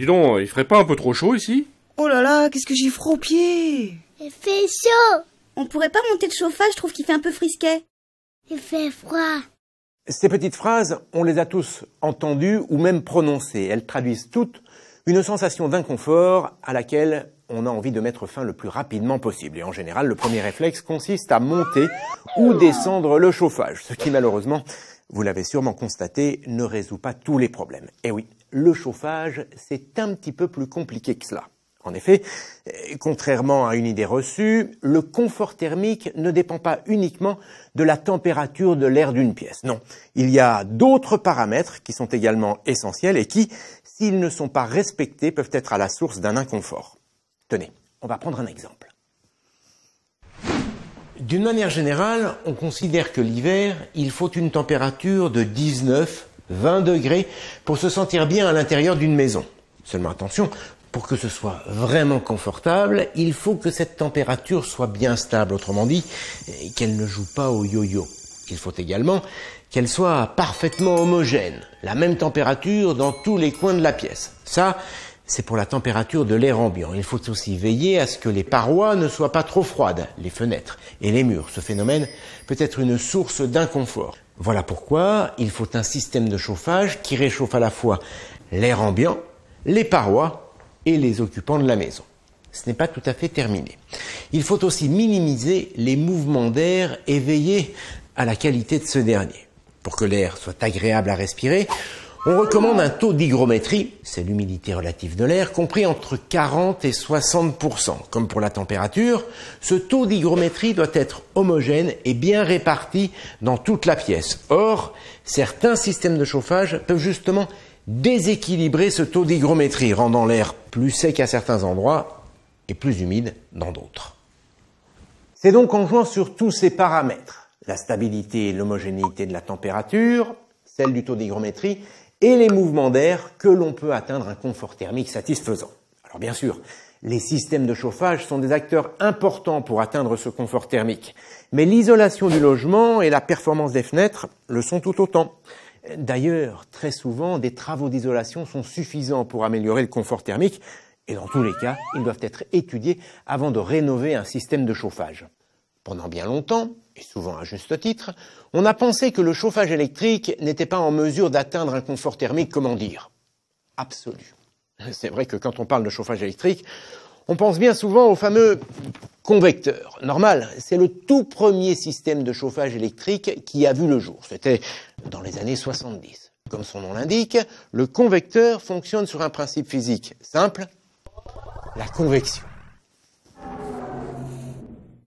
Dis donc, il ferait pas un peu trop chaud ici? Oh là là, qu'est-ce que j'ai froid aux pieds. Il fait chaud. On pourrait pas monter le chauffage, je trouve qu'il fait un peu frisquet. Il fait froid. Ces petites phrases, on les a tous entendues ou même prononcées. Elles traduisent toutes une sensation d'inconfort à laquelle on a envie de mettre fin le plus rapidement possible. Et en général, le premier réflexe consiste à monter ou descendre le chauffage, ce qui malheureusement, vous l'avez sûrement constaté, ne résout pas tous les problèmes. Et oui, le chauffage, c'est un petit peu plus compliqué que cela. En effet, contrairement à une idée reçue, le confort thermique ne dépend pas uniquement de la température de l'air d'une pièce. Non, il y a d'autres paramètres qui sont également essentiels et qui, s'ils ne sont pas respectés, peuvent être à la source d'un inconfort. Tenez, on va prendre un exemple. D'une manière générale, on considère que l'hiver, il faut une température de 19-20 degrés pour se sentir bien à l'intérieur d'une maison. Seulement attention, pour que ce soit vraiment confortable, il faut que cette température soit bien stable, autrement dit, qu'elle ne joue pas au yo-yo. Il faut également qu'elle soit parfaitement homogène, la même température dans tous les coins de la pièce. Ça, c'est pour la température de l'air ambiant. Il faut aussi veiller à ce que les parois ne soient pas trop froides, les fenêtres et les murs. Ce phénomène peut être une source d'inconfort. Voilà pourquoi il faut un système de chauffage qui réchauffe à la fois l'air ambiant, les parois et les occupants de la maison. Ce n'est pas tout à fait terminé. Il faut aussi minimiser les mouvements d'air et veiller à la qualité de ce dernier. Pour que l'air soit agréable à respirer, on recommande un taux d'hygrométrie, c'est l'humidité relative de l'air, compris entre 40 et 60%. Comme pour la température, ce taux d'hygrométrie doit être homogène et bien réparti dans toute la pièce. Or, certains systèmes de chauffage peuvent justement déséquilibrer ce taux d'hygrométrie, rendant l'air plus sec à certains endroits et plus humide dans d'autres. C'est donc en jouant sur tous ces paramètres, la stabilité et l'homogénéité de la température, celle du taux d'hygrométrie et les mouvements d'air, que l'on peut atteindre un confort thermique satisfaisant. Alors bien sûr, les systèmes de chauffage sont des acteurs importants pour atteindre ce confort thermique, mais l'isolation du logement et la performance des fenêtres le sont tout autant. D'ailleurs, très souvent, des travaux d'isolation sont suffisants pour améliorer le confort thermique et dans tous les cas, ils doivent être étudiés avant de rénover un système de chauffage. Pendant bien longtemps, et souvent à juste titre, on a pensé que le chauffage électrique n'était pas en mesure d'atteindre un confort thermique, comment dire, absolu. C'est vrai que quand on parle de chauffage électrique, on pense bien souvent au fameux convecteur. Normal, c'est le tout premier système de chauffage électrique qui a vu le jour. C'était dans les années 70. Comme son nom l'indique, le convecteur fonctionne sur un principe physique simple, la convection.